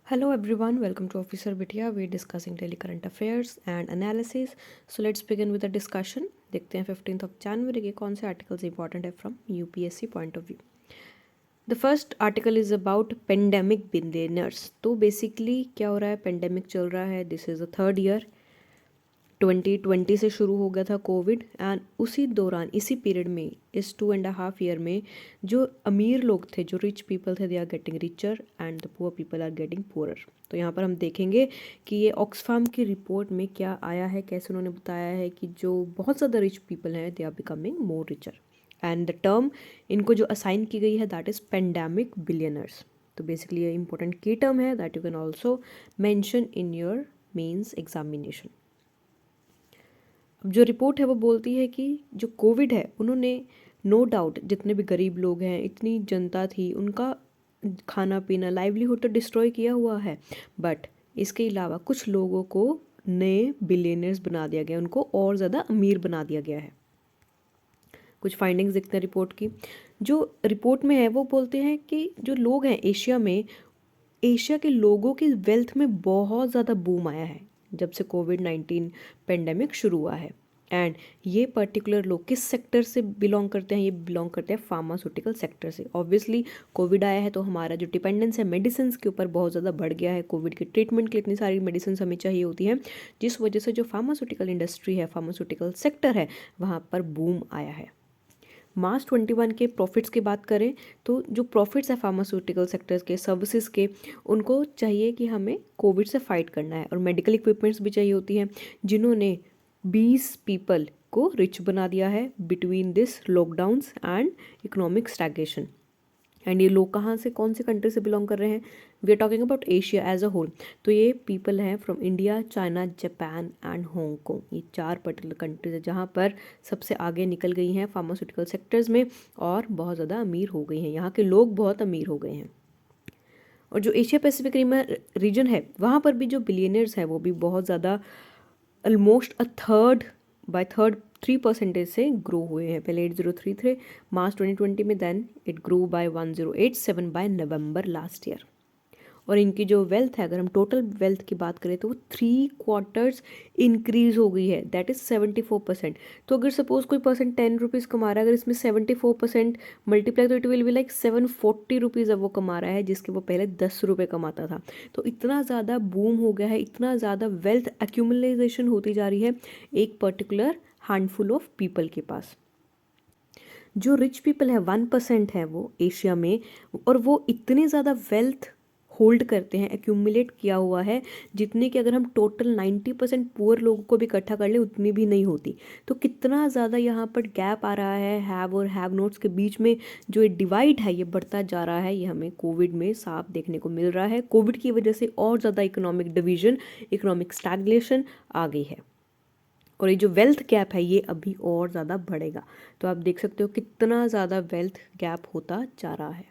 Hello everyone, welcome to Officer Bitya. We're discussing daily current affairs and analysis. So let's begin with the discussion. देखते हैं 15th of January के कौन से articles important है from UPSC point of view. The first article is about pandemic billionaires. तो basically क्या हो रहा है, pandemic चल रहा है. This is the third year. 2020 से शुरू हो गया था कोविड एंड उसी दौरान इसी पीरियड में इस 2.5 ईयर में जो अमीर लोग थे, जो रिच पीपल थे, they are getting richer and the poor people are getting poorer. तो यहाँ पर हम देखेंगे कि ये ऑक्सफाम की रिपोर्ट में क्या आया है, कैसे उन्होंने बताया है कि जो बहुत ज़्यादा रिच पीपल हैं they are becoming more richer and the term इनको जो असाइन की गई है दैट इज़ पेंडेमिक बिलियनर्स. तो बेसिकली ये इंपॉर्टेंट की टर्म है that you can also mention in your mains examination. अब जो रिपोर्ट है वो बोलती है कि जो कोविड है उन्होंने नो डाउट जितने भी गरीब लोग हैं, इतनी जनता थी, उनका खाना पीना लाइवलीहुड तो डिस्ट्रॉय किया हुआ है, बट इसके अलावा कुछ लोगों को नए बिलियनर्स बना दिया गया, उनको और ज़्यादा अमीर बना दिया गया है. कुछ फाइंडिंग्स देखते हैं रिपोर्ट की. जो रिपोर्ट में है वो बोलते हैं कि जो लोग हैं एशिया में, एशिया के लोगों की वेल्थ में बहुत ज़्यादा बूम आया है जब से कोविड-19 पेंडेमिक शुरू हुआ है. एंड ये पर्टिकुलर लोग किस सेक्टर से बिलोंग करते हैं, ये बिलोंग करते हैं फार्मास्यूटिकल सेक्टर से. ऑब्वियसली कोविड आया है तो हमारा जो डिपेंडेंस है मेडिसिन के ऊपर बहुत ज़्यादा बढ़ गया है. कोविड के ट्रीटमेंट के लिए इतनी सारी मेडिसिन हमें चाहिए होती हैं, जिस वजह से जो फार्मास्यूटिकल इंडस्ट्री है, फार्मास्यूटिकल सेक्टर है, वहाँ पर बूम आया है. मार्च 21 के प्रॉफिट्स की बात करें तो जो प्रॉफिट्स है फार्मास्यूटिकल सेक्टर्स के, सर्विसेज के, उनको चाहिए कि हमें कोविड से फाइट करना है और मेडिकल इक्विपमेंट्स भी चाहिए होती हैं, जिन्होंने 20 पीपल को रिच बना दिया है between this lockdowns and economic stagnation. And ये लोग कहाँ से, कौन से कंट्री से बिलोंग कर रहे हैं, we are talking about Asia as a whole. तो ये पीपल हैं from India, China, Japan and Hong Kong. ये 4 पर्टिकुलर कंट्रीज है जहाँ पर सबसे आगे निकल गई हैं फार्मास्यूटिकल सेक्टर्स में और बहुत ज़्यादा अमीर हो गई हैं. यहाँ के लोग बहुत अमीर हो गए हैं. और जो एशिया पैसिफिक रीजन है वहाँ पर भी जो बिलियनर्स हैं वो भी बहुत ज़्यादा, almost a third by third 3% से ग्रो हुए हैं. पहले 8033 थे मार्च 2020 में, then it grow by 1087 by November last year. और इनकी जो वेल्थ है, अगर हम टोटल वेल्थ की बात करें तो वो 3 क्वार्टर्स इंक्रीज हो गई है, दैट इज़ 74%. तो अगर सपोज कोई पर्सन 10 रुपीज़ कमा रहा है, अगर इसमें 74% मल्टीप्लाई, तो it will be like 740 rupees अब वो कमा रहा है, जिसके वो पहले 10 रुपये कमाता था. तो इतना ज़्यादा बूम हो गया है, इतना ज़्यादा वेल्थ एक्यूमुलेशन होती जा रही है एक पर्टिकुलर हैंडफुल ऑफ पीपल के पास. जो रिच पीपल है 1% है वो एशिया में, और वो इतने ज़्यादा वेल्थ होल्ड करते हैं, एक्यूमुलेट किया हुआ है, जितने कि अगर हम टोटल 90% पुअर लोगों को भी इकट्ठा कर ले उतनी भी नहीं होती. तो कितना ज़्यादा यहाँ पर गैप आ रहा है हैव और हैव नोट्स के बीच में. जो ये डिवाइड है ये बढ़ता जा रहा है, ये हमें कोविड में साफ देखने को मिल रहा है. कोविड की वजह से और ज़्यादा इकोनॉमिक डिवीजन, इकोनॉमिक स्टैग्नेशन आ गई है, और ये जो वेल्थ गैप है ये अभी और ज़्यादा बढ़ेगा. तो आप देख सकते हो कितना ज़्यादा वेल्थ गैप होता जा रहा है.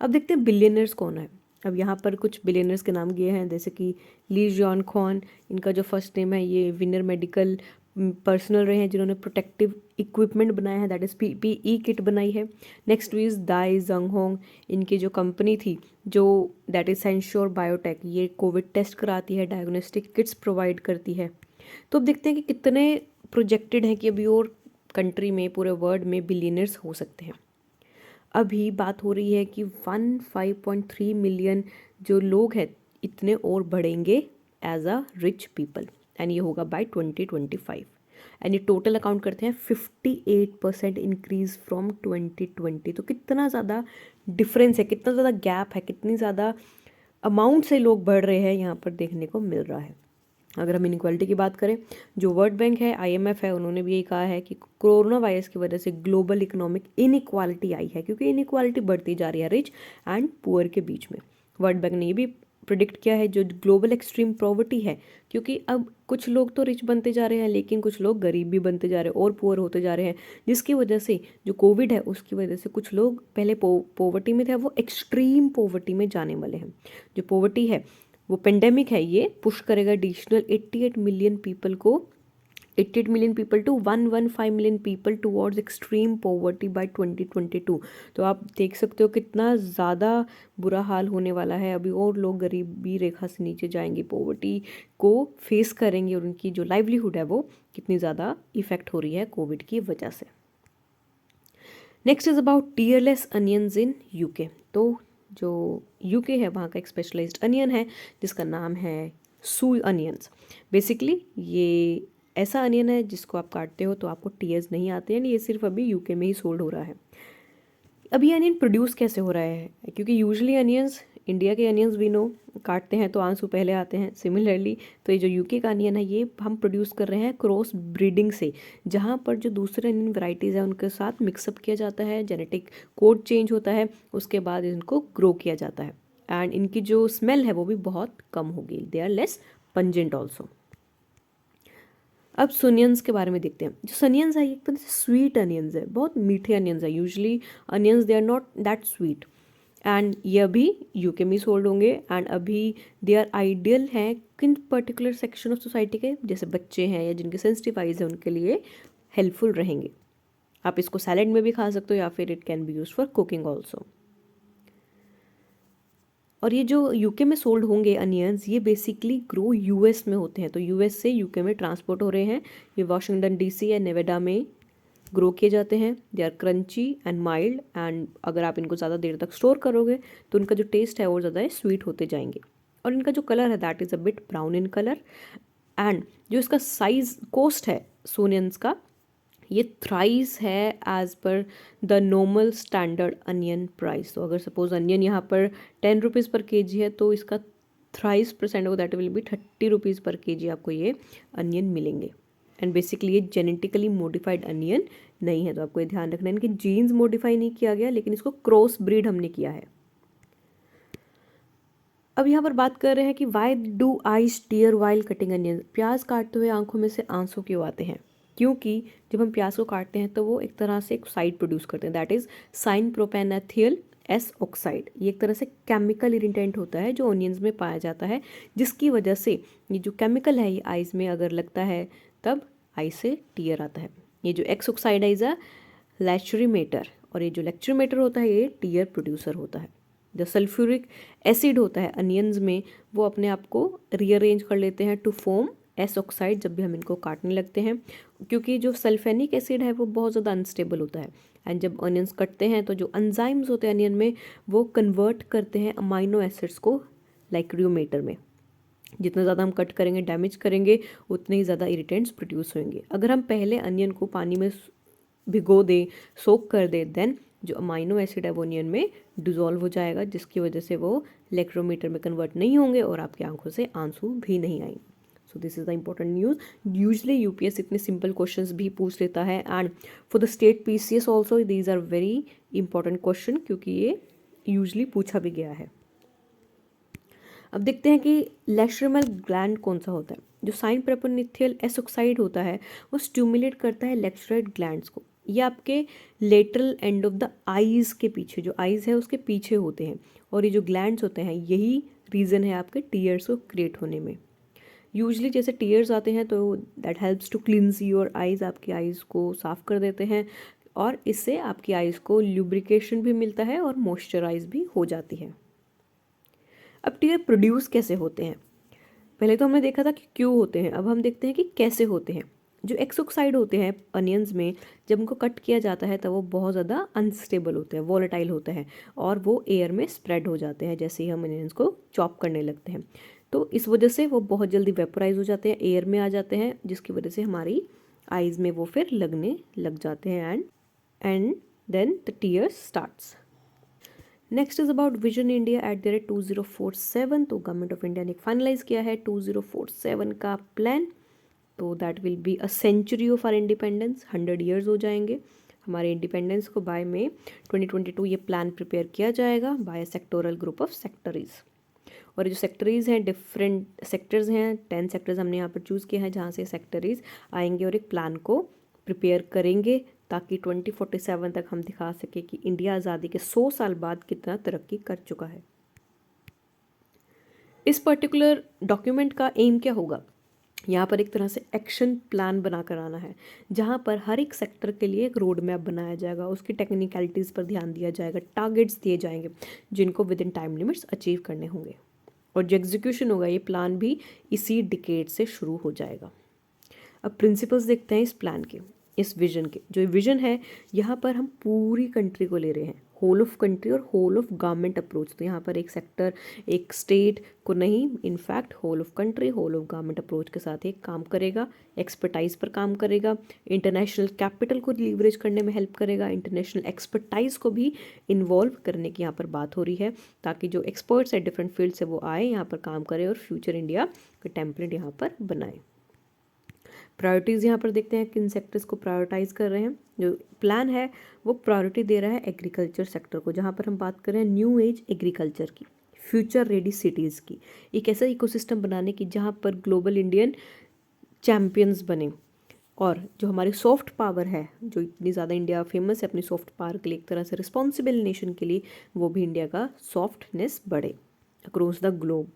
अब देखते हैं बिलियनर्स कौन है. अब यहाँ पर कुछ बिलियनर्स के नाम दिए हैं, जैसे कि ली जॉन खॉन, इनका जो फर्स्ट नेम है ये विनर मेडिकल पर्सनल रहे हैं, जिन्होंने प्रोटेक्टिव इक्विपमेंट बनाया है, दैट इज़ PPE किट बनाई है. नेक्स्ट इज दाई जंग होंग, इनकी जो कंपनी थी जो दैट इज सेंश्योर बायोटेक, ये कोविड टेस्ट कराती है, डायग्नोस्टिक किट्स प्रोवाइड करती है. तो अब देखते हैं कि कितने प्रोजेक्टेड हैं कि अभी और कंट्री में, पूरे वर्ल्ड में बिलियनर्स हो सकते हैं. अभी बात हो रही है कि 15.3 मिलियन जो लोग हैं इतने और बढ़ेंगे as a rich people, and ये होगा बाय 2025. एंड ये टोटल अकाउंट करते हैं 58% इंक्रीज फ्रॉम 2020. तो कितना ज़्यादा डिफरेंस है, कितना ज़्यादा गैप है, कितनी ज़्यादा अमाउंट से लोग बढ़ रहे हैं यहाँ पर देखने को मिल रहा है. अगर हम इनक्वालिटी की बात करें, जो वर्ल्ड बैंक है, IMF है, उन्होंने भी यही कहा है कि कोरोना वायरस की वजह से ग्लोबल इकोनॉमिक इनइक्वालिटी आई है, क्योंकि इनइक्वालिटी बढ़ती जा रही है रिच एंड पुअर के बीच में. वर्ल्ड बैंक ने ये भी प्रिडिक्ट किया है जो ग्लोबल एक्सट्रीम पॉवर्टी है, क्योंकि अब कुछ लोग तो रिच बनते जा रहे हैं लेकिन कुछ लोग गरीब भी बनते जा रहे हैं और पुअर होते जा रहे हैं, जिसकी वजह से जो कोविड है उसकी वजह से कुछ लोग पहले पॉवर्टी में थे, वो एक्सट्रीम पॉवर्टी में जाने वाले हैं. जो पॉवर्टी है वो पेंडेमिक है, ये पुश करेगा एडिशनल 88 मिलियन पीपल को 88 million people to 115 million people towards extreme poverty by 2022। तो आप देख सकते हो कितना ज़्यादा बुरा हाल होने वाला है। अभी और लोग गरीबी रेखा से नीचे जाएंगे, पॉवर्टी को फेस करेंगे और उनकी जो लाइवलीहुड है वो कितनी ज़्यादा इफ़ेक्ट हो रही है कोविड की वजह से। Next is about tearless onions in UK. तो जो यूके है वहाँ का एक स्पेशलाइज्ड अनियन है जिसका नाम है सू अनियंस। बेसिकली ये ऐसा अनियन है जिसको आप काटते हो तो आपको टीयर्स नहीं आते हैं। ये सिर्फ अभी यूके में ही सोल्ड हो रहा है। अब ये अनियन प्रोड्यूस कैसे हो रहा है, क्योंकि यूजुअली अनियंस, इंडिया के अनियंस भी नो काटते हैं तो आंसू पहले आते हैं। सिमिलरली तो ये जो यूके का अनियन है ये हम प्रोड्यूस कर रहे हैं क्रॉस ब्रीडिंग से, जहाँ पर जो दूसरे अनियन वैराइटीज़ हैं उनके साथ मिक्सअप किया जाता है, जेनेटिक कोड चेंज होता है, उसके बाद इनको ग्रो किया जाता है एंड इनकी जो स्मेल है वो भी बहुत कम होगी। They are less pungent also. अब सुनियंस के बारे में देखते हैं। जो सनियंस है ये एक तरह से स्वीट अनियंस है, बहुत मीठे अनियंस है। Usually onions they are not that sweet and ये अभी यूके में सोल्ड होंगे एंड अभी दे आर आइडियल हैं किन पर्टिकुलर सेक्शन ऑफ सोसाइटी के, जैसे बच्चे हैं या जिनके सेंसिटिव आइज है उनके लिए हेल्पफुल रहेंगे। आप इसको सैलेड में भी खा सकते हो या फिर it can be use for cooking also. और ये जो यूके में सोल्ड होंगे अनियंस ये बेसिकली ग्रो यूएस में होते हैं, तो यूएस से यूके में ट्रांसपोर्ट हो रहे हैं। ये वाशिंगटन डीसी या नेवाडा में ग्रो किए जाते हैं। They are crunchy and mild and अगर आप इनको ज़्यादा देर तक स्टोर करोगे तो उनका जो टेस्ट है और ज़्यादा स्वीट होते जाएंगे। और इनका जो कलर है that is a bit brown in colour and जो इसका साइज कॉस्ट है सोनियंस का ये थ्राइस है as per the normal standard onion price. तो अगर सपोज अनियन यहाँ पर 10 रुपीज़ पर केजी है तो इसका थ्राइस परसेंट हो दैट विल बी 30 रुपीज़ पर केजी आपको ये अनियन मिलेंगे। एंड बेसिकली ये जेनेटिकली मॉडिफाइड अनियन नहीं है, तो आपको ये ध्यान रखना है इनके जीन्स मॉडिफाई नहीं किया गया लेकिन इसको क्रॉस ब्रीड हमने किया है। अब यहाँ पर बात कर रहे हैं कि why do eyes tear while cutting onion. प्याज काटते हुए आंखों में से आंसू क्यों आते हैं? क्योंकि जब हम प्याज को काटते हैं तो वो एक तरह से एक साइड प्रोड्यूस करते हैं that is syn propanethial S oxide. ये एक तरह से केमिकल इरिटेंट होता है जो ऑनियंस में पाया जाता है, जिसकी वजह से ये जो केमिकल है ये आइज़ में अगर लगता है तब आई से टीयर आता है। ये जो एक्स ऑक्साइड है इज अ लैचरीमेटर और ये जो लैचरीमेटर होता है ये टीयर प्रोड्यूसर होता है। जो सल्फ्यूरिक एसिड होता है अनियंस में वो अपने आप को रीअरेंज कर लेते हैं टू फॉर्म एस ऑक्साइड जब भी हम इनको काटने लगते हैं, क्योंकि जो सल्फेनिक एसिड है वो बहुत ज़्यादा अनस्टेबल होता है एंड जब अनियंस कटते हैं तो जो एंजाइम्स होते हैं अनियन में वो कन्वर्ट करते हैं अमाइनो एसिड्स को लाइक्रियोमेटर में। जितना ज़्यादा हम कट करेंगे डैमेज करेंगे उतने ही ज़्यादा इरिटेंट्स प्रोड्यूस होंगे। अगर हम पहले अनियन को पानी में भिगो दें, सोक कर दें, देन जो अमाइनो एसिड है वो अनियन में डिज़ोल्व हो जाएगा, जिसकी वजह से वो इलेक्ट्रोमीटर में कन्वर्ट नहीं होंगे और आपकी आंखों से आंसू भी नहीं आएंगे। So this is the important news. Usually UPSC इतने सिंपल क्वेश्चंस भी पूछ लेता है and for the state PCS also these are very important question क्योंकि ये यूजली पूछा भी गया है। अब देखते हैं कि लैक्रिमल ग्लैंड कौन सा होता है। जो साइन प्रोपेनेथियल एस ऑक्साइड होता है वो स्टिमुलेट करता है लैक्रिमल ग्लैंड्स को। ये आपके lateral end of the eyes के पीछे, जो आईज है उसके पीछे होते हैं और ये जो ग्लैंड्स होते हैं यही रीज़न है आपके टीयर्स को क्रिएट होने में। यूजली जैसे टीयर्स आते हैं तो that helps to cleanse your eyes, आपकी आइज़ को साफ़ कर देते हैं और इससे आपकी आइज़ को ल्यूब्रिकेशन भी मिलता है और मॉइस्चराइज भी हो जाती है। अब टीयर प्रोड्यूस कैसे होते हैं? पहले तो हमने देखा था कि क्यों होते हैं, अब हम देखते हैं कि कैसे होते हैं। जो एक्स ऑक्साइड होते हैं अनियंस में जब उनको कट किया जाता है तब वो बहुत ज़्यादा अनस्टेबल होते हैं, वॉलेटाइल होते हैं और वो एयर में स्प्रेड हो जाते हैं जैसे ही हम अनियंस को चॉप करने लगते हैं। तो इस वजह से वो बहुत जल्दी वेपोराइज हो जाते हैं, एयर में आ जाते हैं, जिसकी वजह से हमारी आइज़ में वो फिर लगने लग जाते हैं and then the tear starts. Next is about vision India at the rate 2047। तो गवर्नमेंट ऑफ इंडिया ने फाइनलाइज किया है 2047 का प्लान। तो that will be a century of our independence, 100 years हो जाएंगे हमारे इंडिपेंडेंस को। बाय में 2022 ये प्लान प्रिपेयर किया जाएगा बाय सेक्टोरल ग्रुप ऑफ सेक्टरीज। और जो सेक्टरीज हैं डिफरेंट सेक्टर्स हैं, 10 सेक्टर्स हमने यहाँ पर चूज़ किया है जहाँ से सेक्टरीज आएंगे और एक प्लान को प्रिपेयर करेंगे ताकि 2047 तक हम दिखा सके कि इंडिया आज़ादी के 100 साल बाद कितना तरक्की कर चुका है। इस पर्टिकुलर डॉक्यूमेंट का एम क्या होगा? यहाँ पर एक तरह से एक्शन प्लान बना कर आना है, जहाँ पर हर एक सेक्टर के लिए एक रोड मैप बनाया जाएगा, उसकी टेक्निकलिटीज़ पर ध्यान दिया जाएगा, टारगेट्स दिए जाएंगे जिनको with in time limits achieve करने होंगे, और जो एग्जीक्यूशन होगा ये प्लान भी इसी डिकेड से शुरू हो जाएगा। अब प्रिंसिपल्स देखते हैं इस प्लान के, इस विजन के। जो विजन है यहाँ पर हम पूरी कंट्री को ले रहे हैं, होल ऑफ कंट्री और होल ऑफ गवर्नमेंट अप्रोच। तो यहाँ पर एक सेक्टर, एक स्टेट को नहीं, in fact whole of country, whole of government approach के साथ एक काम करेगा, एक्सपर्टाइज पर काम करेगा, इंटरनेशनल कैपिटल को लीवरेज करने में हेल्प करेगा, इंटरनेशनल एक्सपर्टाइज को भी इन्वॉल्व करने की यहाँ पर बात हो रही है, ताकि जो एक्सपर्ट्स है डिफरेंट फील्ड से वो आए यहाँ पर काम करें और फ्यूचर इंडिया का टेम्पलेट यहाँ पर बनाए। प्रायोरिटीज़ यहाँ पर देखते हैं किन सेक्टर्स को प्रायोरिटाइज कर रहे हैं। जो प्लान है वो प्रायोरिटी दे रहा है एग्रीकल्चर सेक्टर को, जहाँ पर हम बात कर रहे हैं न्यू एज एग्रीकल्चर की, फ्यूचर रेडी सिटीज़ की, एक ऐसा इकोसिस्टम बनाने की जहाँ पर ग्लोबल इंडियन चैम्पियंस बने, और जो हमारी सॉफ्ट पावर है, जो इतनी ज़्यादा इंडिया फेमस है अपनी सॉफ्ट पावर के लिए, एक तरह से रिस्पॉन्सिबल नेशन के लिए, वो भी इंडिया का सॉफ्टनेस बढ़े अक्रॉस द ग्लोब।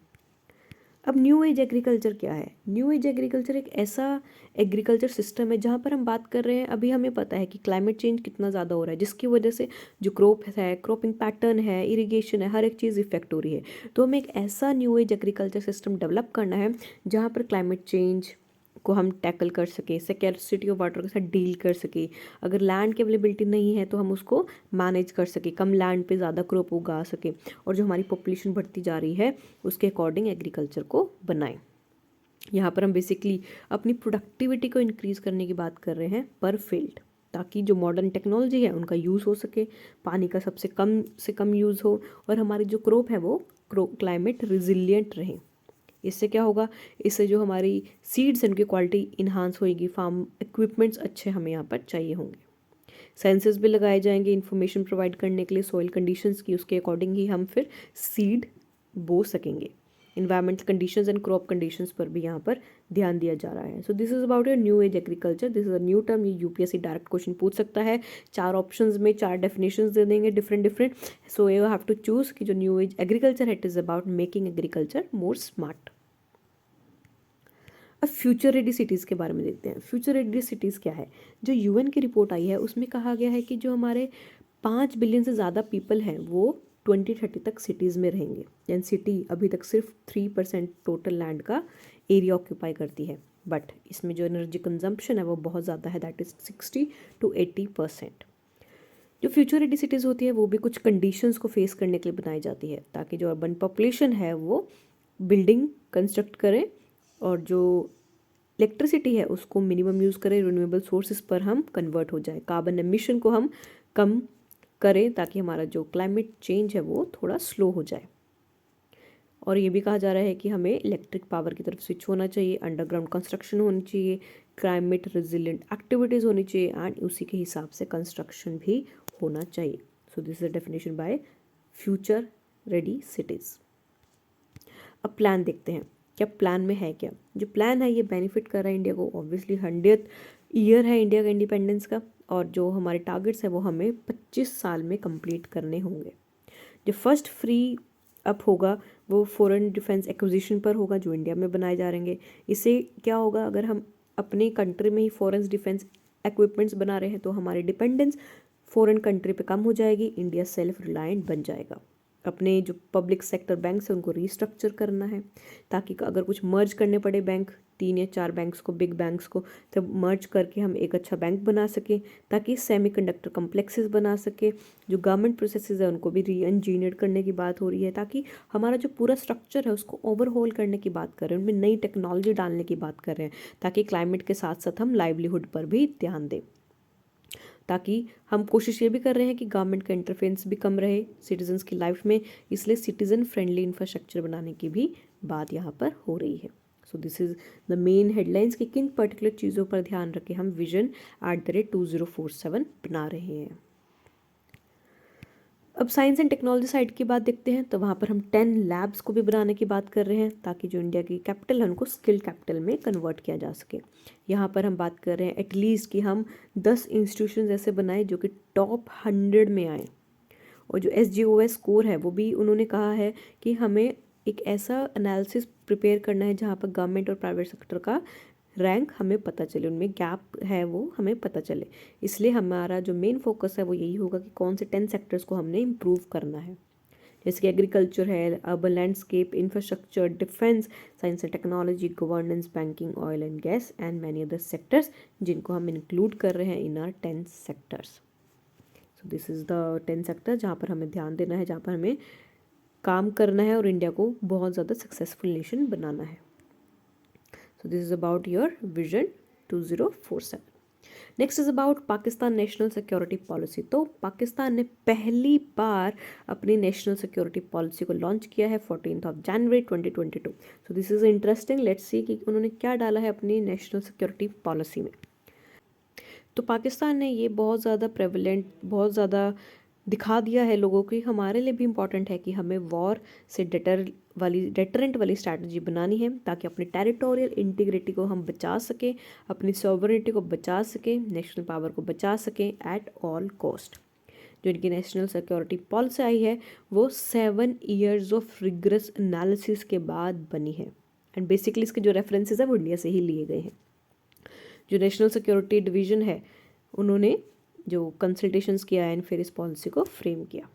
अब न्यू एज एग्रीकल्चर क्या है? न्यू एज एग्रीकल्चर एक ऐसा एग्रीकल्चर सिस्टम है जहाँ पर हम बात कर रहे हैं, अभी हमें पता है कि क्लाइमेट चेंज कितना ज़्यादा हो रहा है, जिसकी वजह से जो क्रॉप है, क्रॉपिंग पैटर्न है, इरिगेशन है, हर एक चीज़ इफेक्ट हो रही है। तो हमें एक ऐसा new age agriculture system develop करना है जहाँ पर क्लाइमेट चेंज को हम टैकल कर सके, स्कैर्सिटी ऑफ वाटर के साथ डील कर सके, अगर लैंड की अवेलेबिलिटी नहीं है तो हम उसको मैनेज कर सके, कम लैंड पे ज़्यादा क्रॉप उगा सके, और जो हमारी पॉपुलेशन बढ़ती जा रही है उसके अकॉर्डिंग एग्रीकल्चर को बनाएं। यहाँ पर हम बेसिकली अपनी प्रोडक्टिविटी को इंक्रीज़ करने की बात कर रहे हैं पर फील्ड, ताकि जो मॉडर्न टेक्नोलॉजी है उनका यूज़ हो सके, पानी का सबसे कम से कम यूज़ हो, और हमारी जो क्रॉप है वो क्लाइमेट रिजिलियंट रहे। इससे क्या होगा? इससे जो हमारी सीड्स हैं उनकी क्वालिटी इन्हांस होएगी, फार्म इक्विपमेंट्स अच्छे हमें यहाँ पर चाहिए होंगे, सेंसर्स भी लगाए जाएंगे इन्फॉर्मेशन प्रोवाइड करने के लिए सॉइल कंडीशंस की, उसके अकॉर्डिंग ही हम फिर सीड बो सकेंगे। Environmental conditions and crop conditions पर भी यहाँ पर ध्यान दिया जा रहा है। So this is about your new age agriculture. This is a new term, ये यूपीएससी डायरेक्ट क्वेश्चन पूछ सकता है। 4 ऑप्शंस में 4 डेफिनेशंस दे देंगे different. So you have to choose कि जो न्यू एज एग्रीकल्चर है it is about making agriculture more smart. अब फ्यूचर रेडी सिटीज़ के बारे में देखते हैं। फ्यूचर रेडी सिटीज़ क्या है? जो यूएन की रिपोर्ट आई है उसमें कहा गया है कि जो हमारे 5 बिलियन से ज़्यादा पीपल हैं वो 2030 तक सिटीज़ में रहेंगे, एंड सिटी अभी तक सिर्फ 3% टोटल लैंड का एरिया ऑक्यूपाई करती है, बट इसमें जो एनर्जी कंजम्पशन है वो बहुत ज़्यादा है, दैट इज़ 60 to 80%। जो फ्यूचर रेडी सिटीज़ होती है वो भी कुछ कंडीशंस को फेस करने के लिए बनाई जाती है, ताकि जो अर्बन पॉपुलेशन है वो बिल्डिंग कंस्ट्रक्ट करें, और जो इलेक्ट्रिसिटी है उसको मिनिमम यूज़ करें, रिन्यूएबल सोर्सेज पर हम कन्वर्ट हो जाए, कार्बन एमिशन को हम कम करें, ताकि हमारा जो क्लाइमेट चेंज है वो थोड़ा स्लो हो जाए। और ये भी कहा जा रहा है कि हमें इलेक्ट्रिक पावर की तरफ स्विच होना चाहिए, अंडरग्राउंड कंस्ट्रक्शन होनी चाहिए, क्लाइमेट रेजिलिएंट एक्टिविटीज़ होनी चाहिए, एंड उसी के हिसाब से कंस्ट्रक्शन भी होना चाहिए। So this is the definition bye future ready cities. अब प्लान देखते हैं, क्या प्लान में है क्या? जो प्लान है ये बेनिफिट कर रहा है इंडिया को, ऑब्वियसली 100th ईयर है इंडिया का इंडिपेंडेंस का, और जो हमारे टारगेट्स है वो हमें 25 साल में कंप्लीट करने होंगे। जो फर्स्ट फ्री अप होगा वो फॉरेन डिफेंस एक्विजिशन पर होगा जो इंडिया में बनाए जा रहेंगे। इससे क्या होगा? अगर हम अपनी कंट्री में ही फॉरेन डिफेंस इक्विपमेंट्स बना रहे हैं तो हमारी डिपेंडेंस फॉरेन कंट्री पे कम हो जाएगी, इंडिया सेल्फ रिलायंट बन जाएगा। अपने जो पब्लिक सेक्टर बैंक्स हैं उनको रीस्ट्रक्चर करना है, ताकि अगर कुछ मर्ज करने पड़े बैंक, 3 या 4 बैंक्स को, बिग बैंक्स को, तब मर्ज करके हम एक अच्छा बैंक बना सकें, ताकि सेमीकंडक्टर कम्प्लेक्सेस बना सके। जो गवर्नमेंट प्रोसेसेस है उनको भी री इंजीनियर करने की बात हो रही है, ताकि हमारा जो पूरा स्ट्रक्चर है उसको ओवरहॉल करने की बात कर रहे हैं, उनमें नई टेक्नोलॉजी डालने की बात कर रहे हैं, ताकि क्लाइमेट के साथ साथ हम लाइवलीहुड पर भी ध्यान दें। ताकि हम कोशिश ये भी कर रहे हैं कि गवर्नमेंट का इंटरफेरेंस भी कम रहे सिटीजन्स की लाइफ में, इसलिए सिटीजन फ्रेंडली इंफ्रास्ट्रक्चर बनाने की भी बात यहाँ पर हो रही है। सो this is the main headlines कि किन पर्टिकुलर चीज़ों पर ध्यान रखें हम विजन @2047 बना रहे हैं। अब साइंस एंड टेक्नोलॉजी साइड की बात देखते हैं, तो वहाँ पर हम 10 लैब्स को भी बनाने की बात कर रहे हैं, ताकि जो इंडिया की कैपिटल है उनको स्किल कैपिटल में कन्वर्ट किया जा सके। यहाँ पर हम बात कर रहे हैं एटलीस्ट कि हम 10 इंस्टीट्यूशन ऐसे बनाए जो कि टॉप 100 में आए, और जो SGOS स्कोर है वो भी उन्होंने कहा है कि हमें एक ऐसा एनालिसिस प्रिपेयर करना है जहाँ पर गवर्नमेंट और प्राइवेट सेक्टर का रैंक हमें पता चले, उनमें गैप है वो हमें पता चले। इसलिए हमारा जो मेन फोकस है वो यही होगा कि कौन से 10 सेक्टर्स को हमने इम्प्रूव करना है, जैसे कि एग्रीकल्चर है, urban landscape, infrastructure, defence, science and technology, governance, banking, oil and gas and many other sectors, जिनको हम इंक्लूड कर रहे हैं इन are 10 sectors. So this is the 10 sector जहाँ पर हमें ध्यान देना है, जहाँ पर हमें काम करना है और इंडिया को बहुत ज़्यादा सक्सेसफुल नेशन बनाना है। सो this is about your vision 2047। Next is about Pakistan national security policy. तो पाकिस्तान ने पहली बार अपनी नेशनल सिक्योरिटी पॉलिसी को लॉन्च किया है 14 जनवरी 2022। सो this is interesting, let's see कि उन्होंने क्या डाला है अपनी नेशनल सिक्योरिटी पॉलिसी में। तो पाकिस्तान ने ये बहुत ज़्यादा प्रेवलेंट, बहुत ज़्यादा दिखा दिया है लोगों को, हमारे लिए भी इम्पॉर्टेंट है कि हमें वॉर से डेटरेंट वाली स्ट्रैटेजी बनानी है, ताकि अपनी टेरिटोरियल इंटीग्रिटी को हम बचा सकें, अपनी सॉवरेनिटी को बचा सकें, नेशनल पावर को बचा सकें एट ऑल कॉस्ट। जो इनकी नेशनल सिक्योरिटी पॉलिसी आई है वो 7 ईयर्स ऑफ रिग्रेस एनालिसिस के बाद बनी है, एंड बेसिकली इसके जो रेफरेंसेस है वो इंडिया से ही लिए गए हैं। जो नेशनल सिक्योरिटी डिवीज़न है उन्होंने जो कंसल्टेशंस किया एंड फिर इस पॉलिसी को फ्रेम किया।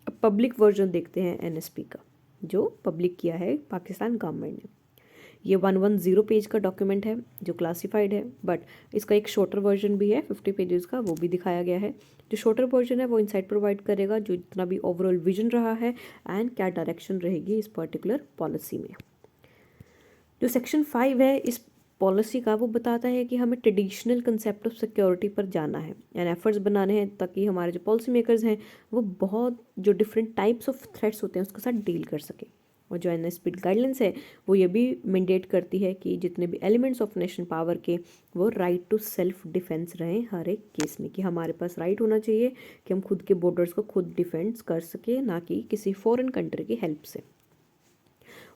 अब पब्लिक वर्जन देखते हैं एनएसपी का, जो पब्लिक किया है पाकिस्तान गवर्नमेंट ने। ये 110 पेज का डॉक्यूमेंट है जो क्लासिफाइड है, बट इसका एक शॉर्टर वर्जन भी है 50 पेजेस का, वो भी दिखाया गया है। जो शॉर्टर वर्जन है वो इनसाइट प्रोवाइड करेगा जो जितना भी ओवरऑल विजन रहा है एंड क्या डायरेक्शन रहेगी इस पर्टिकुलर पॉलिसी में। जो सेक्शन 5 है इस पॉलिसी का वो बताता है कि हमें ट्रेडिशनल कंसेप्ट ऑफ सिक्योरिटी पर जाना है एंड एफर्ट्स बनाने हैं, ताकि हमारे जो पॉलिसी मेकर्स हैं वो बहुत जो डिफरेंट टाइप्स ऑफ थ्रेट्स होते हैं उसके साथ डील कर सके। और जो एनएसपी गाइडलाइंस है वो ये भी मैंडेट करती है कि जितने भी एलिमेंट्स ऑफ नेशनल पावर के वो राइट टू सेल्फ डिफेंस रहें हर एक केस में, कि हमारे पास राइट होना चाहिए कि हम खुद के बॉर्डर्स को खुद डिफेंस कर सके, ना कि किसी फॉरेन कंट्री की हेल्प से।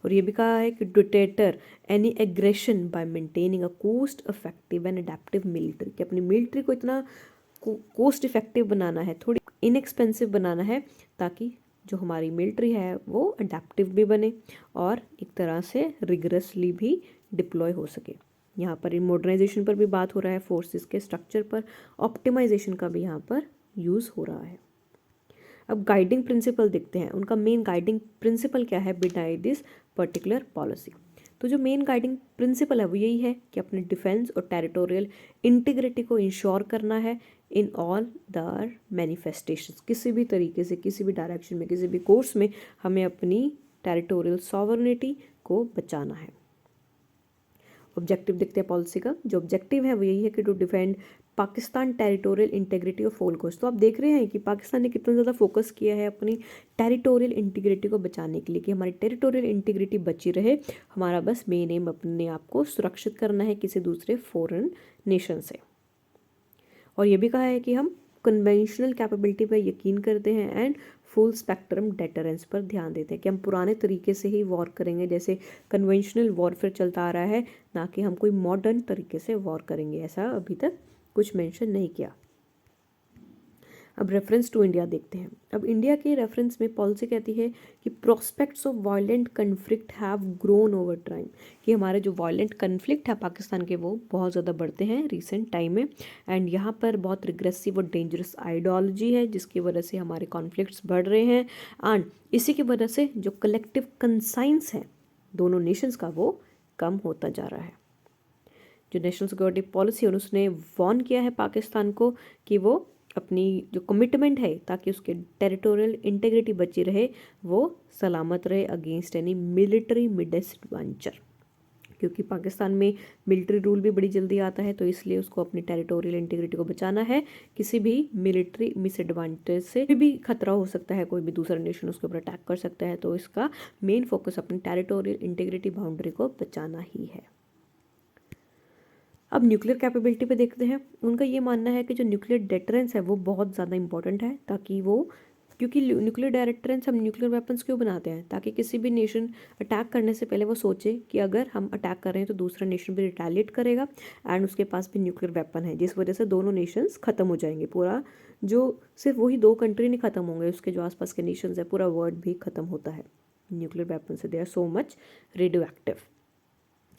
और ये भी कहा है कि deter any aggression by maintaining a cost effective and adaptive military, कि अपनी मिलिट्री को इतना कोस्ट इफेक्टिव बनाना है, थोड़ी इनएक्सपेंसिव बनाना है, ताकि जो हमारी मिलिट्री है वो अडेप्टिव भी बने और एक तरह से रिगरसली भी डिप्लॉय हो सके। यहाँ पर इन मॉडर्नाइजेशन पर भी बात हो रहा है, फोर्सेस के स्ट्रक्चर पर ऑप्टिमाइजेशन का भी यहाँ पर यूज़ हो रहा है। अब गाइडिंग प्रिंसिपल देखते हैं, उनका मेन गाइडिंग प्रिंसिपल क्या है बिहाइंड दिस पर्टिकुलर पॉलिसी। तो जो मेन गाइडिंग प्रिंसिपल है वो यही है कि अपने डिफेंस और टेरिटोरियल इंटीग्रिटी को इंश्योर करना है इन ऑल द मैनिफेस्टेशंस। किसी भी तरीके से, किसी भी डायरेक्शन में, किसी भी कोर्स में हमें अपनी टेरिटोरियल सॉवरेनिटी को बचाना है। ऑब्जेक्टिव देखते हैं पॉलिसी का। जो ऑब्जेक्टिव है वो यही है कि to defend Pakistan territorial integrity of all cost. तो आप देख रहे हैं कि पाकिस्तान ने कितना ज़्यादा फोकस किया है अपनी टेरिटोरियल इंटीग्रिटी को बचाने के लिए, कि हमारी टेरिटोरियल इंटीग्रिटी बची रहे। हमारा बस मेन एम अपने आप को सुरक्षित करना है किसी दूसरे फॉरेन नेशन से। और ये भी कहा है कि हम कन्वेंशनल कैपेबिलिटी पर यकीन करते हैं एंड फुल स्पेक्ट्रम डेटरेंस पर ध्यान देते हैं, कि हम पुराने तरीके से ही वॉर करेंगे, जैसे कन्वेंशनल वॉरफेयर चलता आ रहा है, ना कि हम कोई मॉडर्न तरीके से वॉर करेंगे, ऐसा अभी तक कुछ मेंशन नहीं किया। अब रेफरेंस टू इंडिया देखते हैं। अब इंडिया के रेफरेंस में पॉलिसी कहती है कि prospects of violent conflict have grown over time, कि हमारे जो वायलेंट कन्फ्लिक्ट है पाकिस्तान के वो बहुत ज़्यादा बढ़ते हैं रिसेंट टाइम में, एंड यहाँ पर बहुत रिग्रेसिव और डेंजरस आइडियोलॉजी है जिसकी वजह से हमारे कॉन्फ्लिक्ट्स बढ़ रहे हैं, एंड इसी की वजह से जो कलेक्टिव कंसाइंस है दोनों नेशंस का वो कम होता जा रहा है। जो नेशनल सिक्योरिटी पॉलिसी है उसने वॉर्न किया है पाकिस्तान को कि वो अपनी जो कमिटमेंट है ताकि उसके टेरिटोरियल इंटेग्रिटी बची रहे, वो सलामत रहे अगेंस्ट एनी मिलिट्री मिसएडवेंचर, क्योंकि पाकिस्तान में मिलिट्री रूल भी बड़ी जल्दी आता है, तो इसलिए उसको अपनी टेरिटोरियल इंटीग्रिटी को बचाना है। किसी भी मिलिट्री मिसएडवांटेज से भी खतरा हो सकता है, कोई भी दूसरा नेशन उसके ऊपर अटैक कर सकता है, तो इसका मेन फोकस अपनी टेरिटोरियल इंटीग्रिटी बाउंड्री को बचाना ही है। अब न्यूक्लियर कैपेबिलिटी पे देखते हैं। उनका ये मानना है कि जो न्यूक्लियर डेटरेंस है वो बहुत ज़्यादा इंपॉर्टेंट है, ताकि वो, क्योंकि न्यूक्लियर डेटरेंस, हम न्यूक्लियर वेपन्स क्यों बनाते हैं, ताकि किसी भी नेशन अटैक करने से पहले वो सोचे कि अगर हम अटैक कर रहे हैं तो दूसरा नेशन भी रिटेलिएट करेगा एंड उसके पास भी न्यूक्लियर वेपन है, जिस वजह से दोनों नेशंस ख़त्म हो जाएंगे। पूरा जो सिर्फ वही 2 कंट्री नहीं ख़त्म होंगे, उसके जो आसपास के नेशंस है पूरा वर्ल्ड भी ख़त्म होता है न्यूक्लियर वेपन से, they are so much radioactive.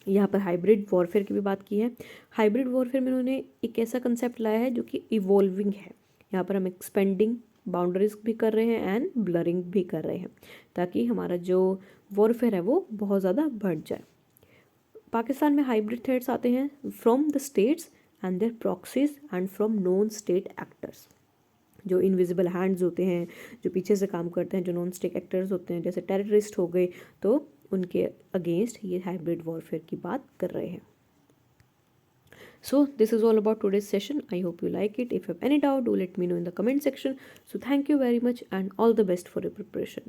यहाँ पर हाइब्रिड वॉरफेयर की भी बात की है। हाइब्रिड वॉरफेयर में उन्होंने एक ऐसा कंसेप्ट लाया है जो कि इवॉल्विंग है। यहाँ पर हम एक्सपेंडिंग बाउंड्रीज भी कर रहे हैं एंड ब्लरिंग भी कर रहे हैं, ताकि हमारा जो वॉरफेयर है वो बहुत ज़्यादा बढ़ जाए। पाकिस्तान में हाइब्रिड थ्रेट्स आते हैं from the states and their proxies and from non state actors. जो इनविजिबल हैंड्स होते हैं, जो पीछे से काम करते हैं, जो नॉन स्टेट एक्टर्स होते हैं, जैसे टेररिस्ट हो गए, तो उनके अगेंस्ट ये हाइब्रिड वॉरफेयर की बात कर रहे हैं। So this is all about today's session. I hope you like it. If you have any doubt, do let me know in the comment section. So thank you very much and all the best for your preparation.